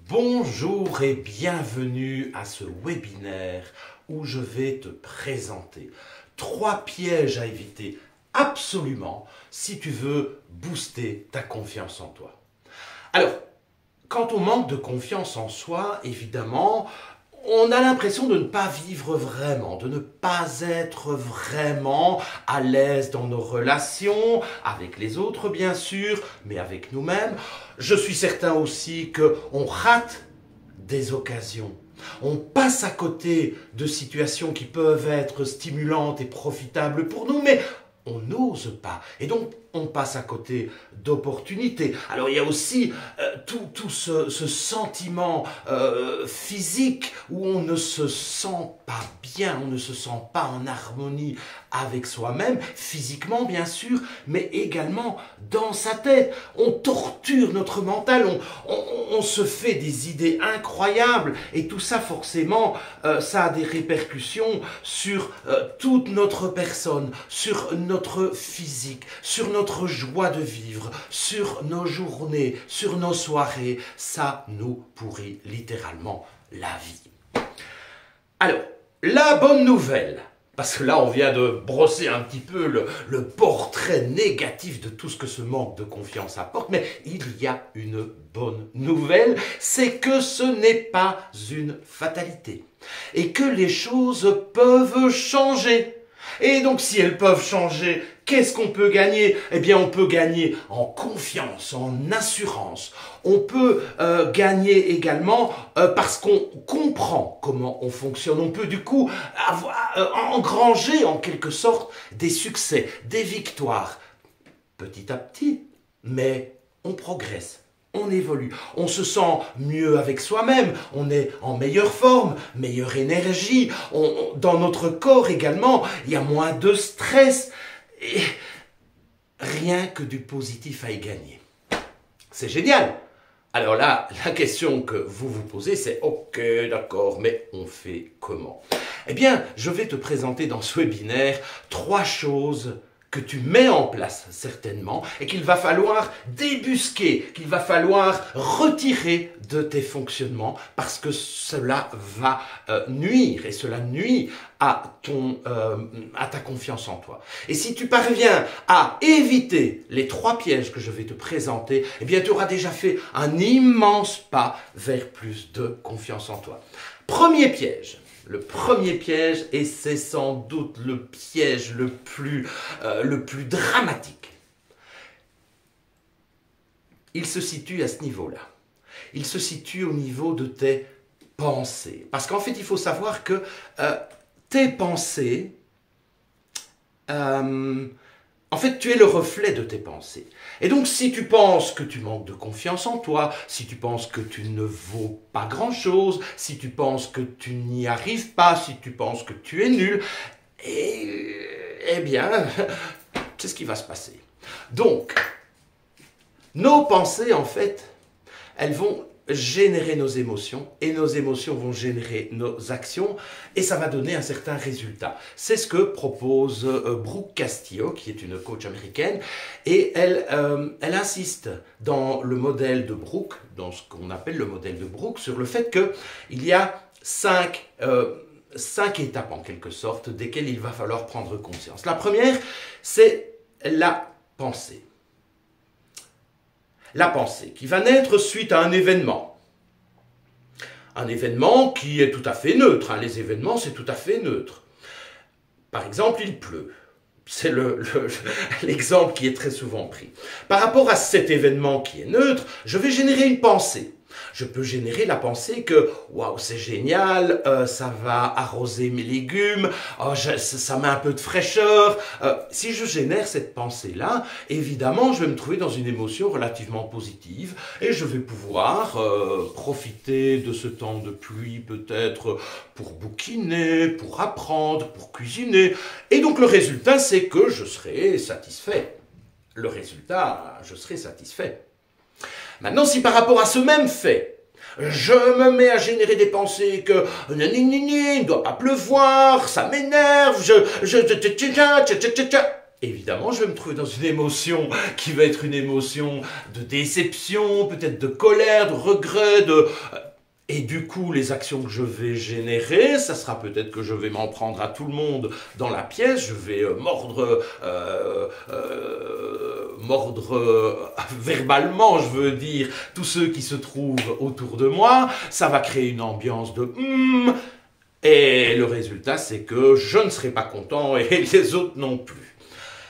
Bonjour et bienvenue à ce webinaire où je vais te présenter 3 pièges à éviter absolument si tu veux booster ta confiance en toi. Alors, quand on manque de confiance en soi, évidemment, on a l'impression de ne pas vivre vraiment, de ne pas être vraiment à l'aise dans nos relations, avec les autres bien sûr, mais avec nous-mêmes. Je suis certain aussi qu'on rate des occasions. On passe à côté de situations qui peuvent être stimulantes et profitables pour nous, mais on n'ose pas. Et donc, on passe à côté d'opportunités. Alors, il y a aussi tout ce sentiment physique où on ne se sent pas bien, on ne se sent pas en harmonie avec soi-même, physiquement bien sûr, mais également dans sa tête. On torture notre mental, on se fait des idées incroyables et tout ça forcément, ça a des répercussions sur toute notre personne, sur notre physique, sur notre joie de vivre, sur nos journées, sur nos soirées. Ça nous pourrit littéralement la vie. Alors, la bonne nouvelle, parce que là on vient de brosser un petit peu le portrait négatif de tout ce que ce manque de confiance apporte, mais il y a une bonne nouvelle, c'est que ce n'est pas une fatalité et que les choses peuvent changer. Et donc si elles peuvent changer, qu'est-ce qu'on peut gagner? Eh bien on peut gagner en confiance, en assurance. On peut gagner également parce qu'on comprend comment on fonctionne. On peut du coup engranger en quelque sorte des succès, des victoires. Petit à petit, mais on progresse. On évolue, on se sent mieux avec soi-même, on est en meilleure forme, meilleure énergie, dans notre corps également, il y a moins de stress, et rien que du positif à y gagner. C'est génial. Alors là, la question que vous vous posez, c'est « Ok, d'accord, mais on fait comment ?» Eh bien, je vais te présenter dans ce webinaire 3 choses que tu mets en place certainement et qu'il va falloir débusquer, qu'il va falloir retirer de tes fonctionnements parce que cela va nuire et cela nuit à ta confiance en toi. Et si tu parviens à éviter les 3 pièges que je vais te présenter, eh bien tu auras déjà fait un immense pas vers plus de confiance en toi. Premier piège. Le premier piège, et c'est sans doute le piège le plus dramatique, il se situe à ce niveau-là. Il se situe au niveau de tes pensées. Parce qu'en fait, il faut savoir que tes pensées, en fait, tu es le reflet de tes pensées. Et donc, si tu penses que tu manques de confiance en toi, si tu penses que tu ne vaux pas grand-chose, si tu penses que tu n'y arrives pas, si tu penses que tu es nul, eh bien, c'est ce qui va se passer. Donc, nos pensées, en fait, elles vont générer nos émotions et nos émotions vont générer nos actions et ça va donner un certain résultat. C'est ce que propose Brooke Castillo, qui est une coach américaine, et elle insiste dans le modèle de Brooke, dans ce qu'on appelle le modèle de Brooke, sur le fait qu'il y a 5 étapes en quelque sorte desquelles il va falloir prendre conscience. La première, c'est la pensée. La pensée qui va naître suite à un événement. Un événement qui est tout à fait neutre. Les événements, c'est tout à fait neutre. Par exemple, il pleut. C'est l'exemple qui est très souvent pris. Par rapport à cet événement qui est neutre, je vais générer une pensée. Je peux générer la pensée que « Waouh, c'est génial, ça va arroser mes légumes, ça met un peu de fraîcheur. » Si je génère cette pensée-là, évidemment, je vais me trouver dans une émotion relativement positive et je vais pouvoir profiter de ce temps de pluie peut-être pour bouquiner, pour apprendre, pour cuisiner. Et donc le résultat, c'est que je serai satisfait. Le résultat, je serai satisfait. Maintenant, si par rapport à ce même fait, je me mets à générer des pensées que il ne doit pas pleuvoir, ça m'énerve, évidemment, je vais me trouver dans une émotion qui va être une émotion de déception, peut-être de colère, de regret, et du coup, les actions que je vais générer, ça sera peut-être que je vais m'en prendre à tout le monde dans la pièce, je vais mordre verbalement, je veux dire, tous ceux qui se trouvent autour de moi, ça va créer une ambiance de et le résultat, c'est que je ne serai pas content et les autres non plus.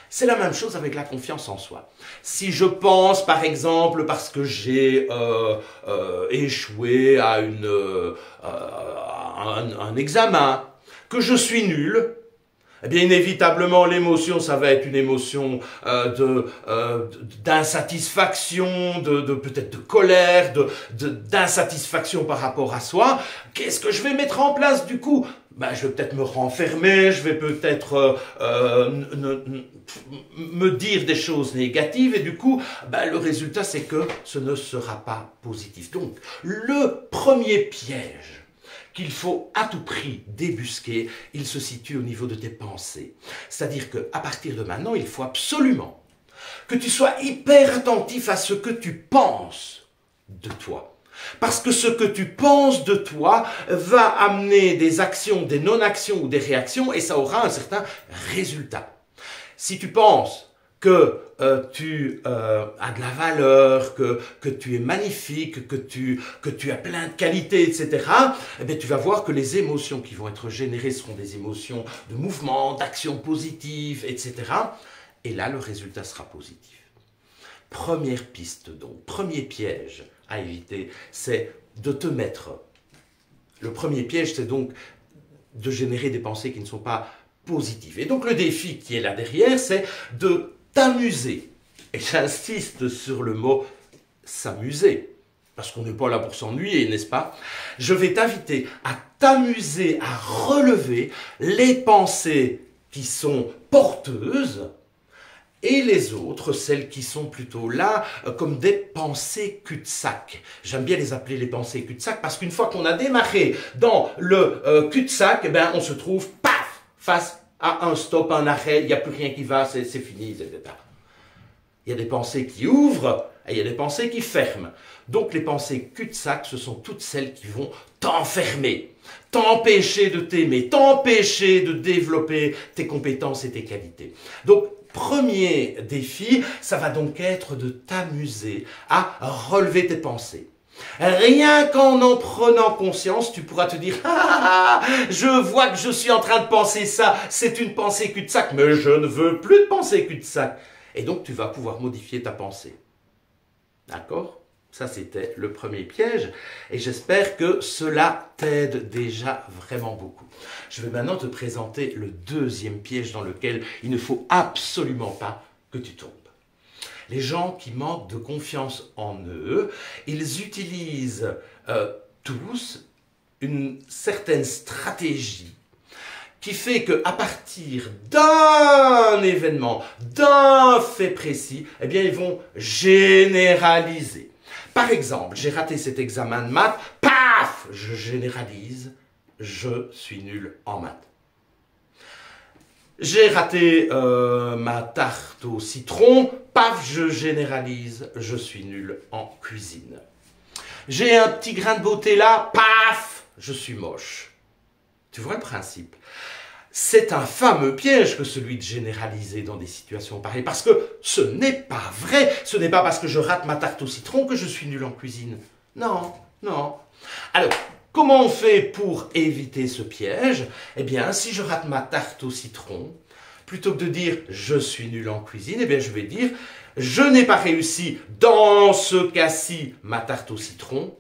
C'est la même chose avec la confiance en soi. Si je pense, par exemple, parce que j'ai échoué à un examen, que je suis nul, eh bien, inévitablement, l'émotion, ça va être une émotion d'insatisfaction, peut-être de colère, d'insatisfaction par rapport à soi. Qu'est-ce que je vais mettre en place du coup? Je vais peut-être me renfermer, je vais peut-être me dire des choses négatives et du coup, le résultat, c'est que ce ne sera pas positif. Donc, le premier piège qu'il faut à tout prix débusquer, il se situe au niveau de tes pensées. C'est-à-dire qu'à partir de maintenant, il faut absolument que tu sois hyper attentif à ce que tu penses de toi. Parce que ce que tu penses de toi va amener des actions, des non-actions ou des réactions et ça aura un certain résultat. Si tu penses que tu as de la valeur, que tu es magnifique, que tu as plein de qualités, etc., eh bien, tu vas voir que les émotions qui vont être générées seront des émotions de mouvement, d'action positive, etc. Et là, le résultat sera positif. Première piste donc, premier piège à éviter, c'est de te mettre. Le premier piège, c'est donc de générer des pensées qui ne sont pas positives. Et donc le défi qui est là derrière, c'est de t'amuser. Et j'insiste sur le mot s'amuser, parce qu'on n'est pas là pour s'ennuyer, n'est-ce pas? Je vais t'inviter à t'amuser, à relever les pensées qui sont porteuses et les autres, celles qui sont plutôt là, comme des pensées cul-de-sac. J'aime bien les appeler les pensées cul-de-sac parce qu'une fois qu'on a démarré dans le cul-de-sac, on se trouve, paf, face à un stop, un arrêt, il n'y a plus rien qui va, c'est fini, etc. Il y a des pensées qui ouvrent et il y a des pensées qui ferment. Donc les pensées cul-de-sac, ce sont toutes celles qui vont t'enfermer, t'empêcher de t'aimer, t'empêcher de développer tes compétences et tes qualités. Donc, premier défi, ça va donc être de t'amuser à relever tes pensées. Rien qu'en prenant conscience, tu pourras te dire « Ah, je vois que je suis en train de penser ça, c'est une pensée cul-de-sac, mais je ne veux plus de pensée cul-de-sac. » Et donc, tu vas pouvoir modifier ta pensée. D'accord ? Ça, c'était le premier piège. Et j'espère que cela t'aide déjà vraiment beaucoup. Je vais maintenant te présenter le deuxième piège dans lequel il ne faut absolument pas que tu tombes. Les gens qui manquent de confiance en eux, ils utilisent tous une certaine stratégie qui fait qu'à partir d'un événement, d'un fait précis, eh bien, ils vont généraliser. Par exemple, j'ai raté cet examen de maths, paf, je généralise, je suis nul en maths. J'ai raté ma tarte au citron, paf, je généralise, je suis nul en cuisine. J'ai un petit grain de beauté là, paf, je suis moche. Tu vois le principe? C'est un fameux piège que celui de généraliser dans des situations pareilles, parce que ce n'est pas vrai. Ce n'est pas parce que je rate ma tarte au citron que je suis nul en cuisine. Non, non. Alors, comment on fait pour éviter ce piège? Eh bien, si je rate ma tarte au citron, plutôt que de dire « je suis nul en cuisine », eh bien, je vais dire « je n'ai pas réussi dans ce cas-ci ma tarte au citron.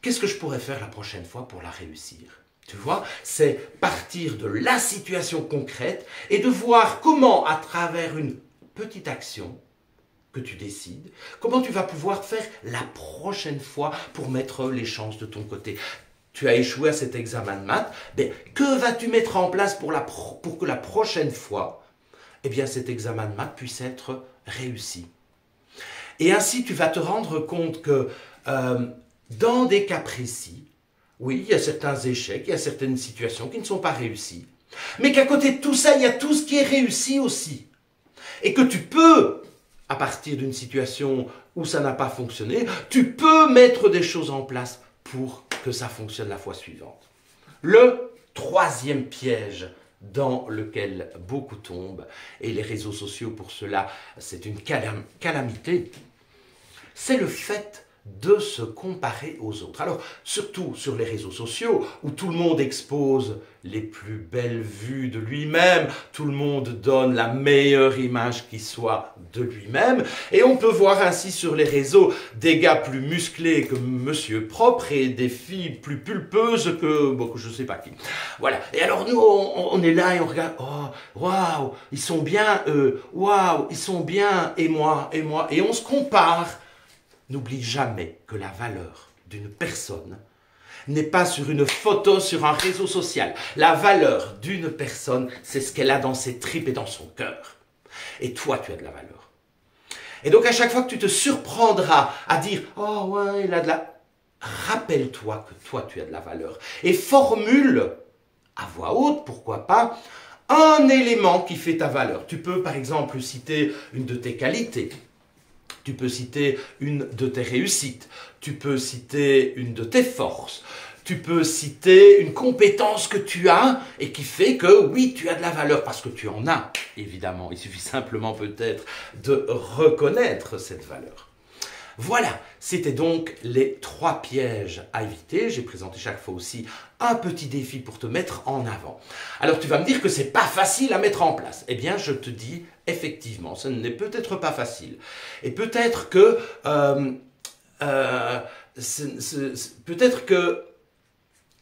Qu'est-ce que je pourrais faire la prochaine fois pour la réussir ?» Tu vois, c'est partir de la situation concrète et de voir comment, à travers une petite action que tu décides, comment tu vas pouvoir faire la prochaine fois pour mettre les chances de ton côté. Tu as échoué à cet examen de maths, que vas-tu mettre en place pour que la prochaine fois, cet examen de maths puisse être réussi? Et ainsi, tu vas te rendre compte que dans des cas précis, oui, il y a certains échecs, il y a certaines situations qui ne sont pas réussies. Mais qu'à côté de tout ça, il y a tout ce qui est réussi aussi. et que tu peux, à partir d'une situation où ça n'a pas fonctionné, tu peux mettre des choses en place pour que ça fonctionne la fois suivante. Le troisième piège dans lequel beaucoup tombent, et les réseaux sociaux pour cela, c'est une calamité, c'est le fait de se comparer aux autres. Alors, surtout sur les réseaux sociaux, où tout le monde expose les plus belles vues de lui-même, tout le monde donne la meilleure image qui soit de lui-même, et on peut voir ainsi sur les réseaux des gars plus musclés que Monsieur Propre et des filles plus pulpeuses que je ne sais pas qui. Voilà. Et alors nous, on est là et on regarde, oh, waouh, ils sont bien eux, waouh, ils sont bien, et moi, et on se compare. N'oublie jamais que la valeur d'une personne n'est pas sur une photo sur un réseau social. La valeur d'une personne, c'est ce qu'elle a dans ses tripes et dans son cœur. Et toi, tu as de la valeur. Et donc, à chaque fois que tu te surprendras à dire « Oh ouais, il a de la... » Rappelle-toi que toi, tu as de la valeur. Et formule, à voix haute, pourquoi pas, un élément qui fait ta valeur. Tu peux, par exemple, citer une de tes qualités. Tu peux citer une de tes réussites, tu peux citer une de tes forces, tu peux citer une compétence que tu as et qui fait que oui, tu as de la valeur parce que tu en as, évidemment. Il suffit simplement peut-être de reconnaître cette valeur. Voilà, c'était donc les 3 pièges à éviter. J'ai présenté chaque fois aussi un petit défi pour te mettre en avant. Alors tu vas me dire que c'est pas facile à mettre en place. Eh bien, je te dis effectivement, ce n'est peut-être pas facile. Et peut-être que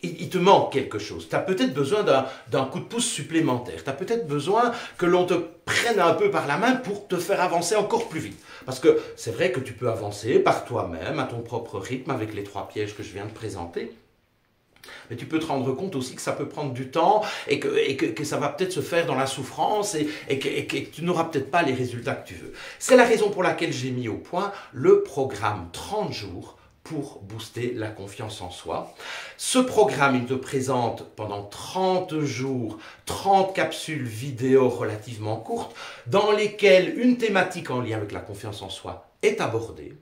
il te manque quelque chose. Tu as peut-être besoin d'un coup de pouce supplémentaire. Tu as peut-être besoin que l'on te prenne un peu par la main pour te faire avancer encore plus vite. Parce que c'est vrai que tu peux avancer par toi-même, à ton propre rythme, avec les 3 pièges que je viens de présenter. Mais tu peux te rendre compte aussi que ça peut prendre du temps et que ça va peut-être se faire dans la souffrance et que tu n'auras peut-être pas les résultats que tu veux. C'est la raison pour laquelle j'ai mis au point le programme 30 jours pour booster la confiance en soi. Ce programme, il te présente pendant 30 jours 30 capsules vidéo relativement courtes dans lesquelles une thématique en lien avec la confiance en soi est abordée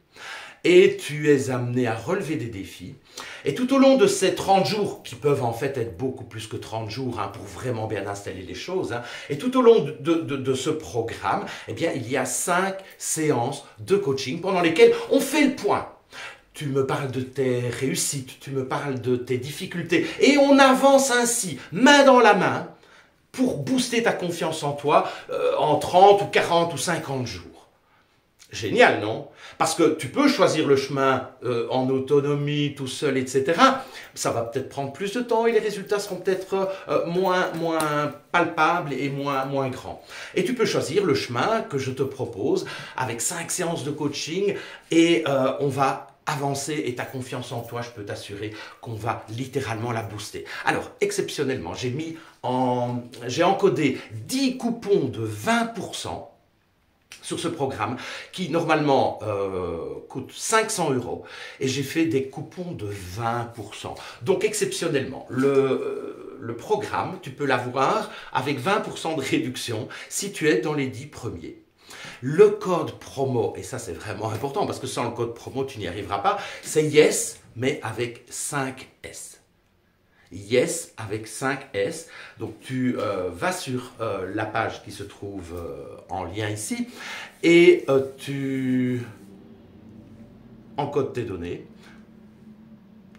et tu es amené à relever des défis. Et tout au long de ces 30 jours, qui peuvent en fait être beaucoup plus que 30 jours pour vraiment bien installer les choses, et tout au long de ce programme, eh bien, il y a 5 séances de coaching pendant lesquelles on fait le point. Tu me parles de tes réussites, tu me parles de tes difficultés. Et on avance ainsi, main dans la main, pour booster ta confiance en toi en 30 ou 40 ou 50 jours. Génial, non? Parce que tu peux choisir le chemin en autonomie, tout seul, etc. Ça va peut-être prendre plus de temps et les résultats seront peut-être moins palpables et moins grands. Et tu peux choisir le chemin que je te propose avec 5 séances de coaching et on va avancer et ta confiance en toi, je peux t'assurer qu'on va littéralement la booster. Alors, exceptionnellement, j'ai encodé 10 coupons de 20% sur ce programme qui normalement coûte 500 € et j'ai fait des coupons de 20%. Donc exceptionnellement, le programme, tu peux l'avoir avec 20% de réduction si tu es dans les 10 premiers. Le code promo, et ça c'est vraiment important parce que sans le code promo tu n'y arriveras pas, c'est YES mais avec 5 S. Yes avec 5 S. Donc tu vas sur la page qui se trouve en lien ici et tu encodes tes données.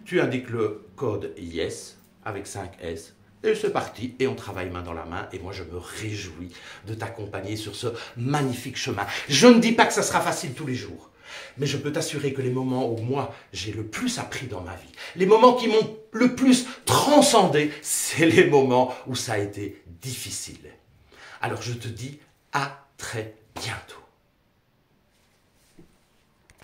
Tu indiques le code Yes avec 5 S. Et c'est parti, et on travaille main dans la main, et moi je me réjouis de t'accompagner sur ce magnifique chemin. Je ne dis pas que ça sera facile tous les jours, mais je peux t'assurer que les moments où moi j'ai le plus appris dans ma vie, les moments qui m'ont le plus transcendé, c'est les moments où ça a été difficile. Alors je te dis à très bientôt.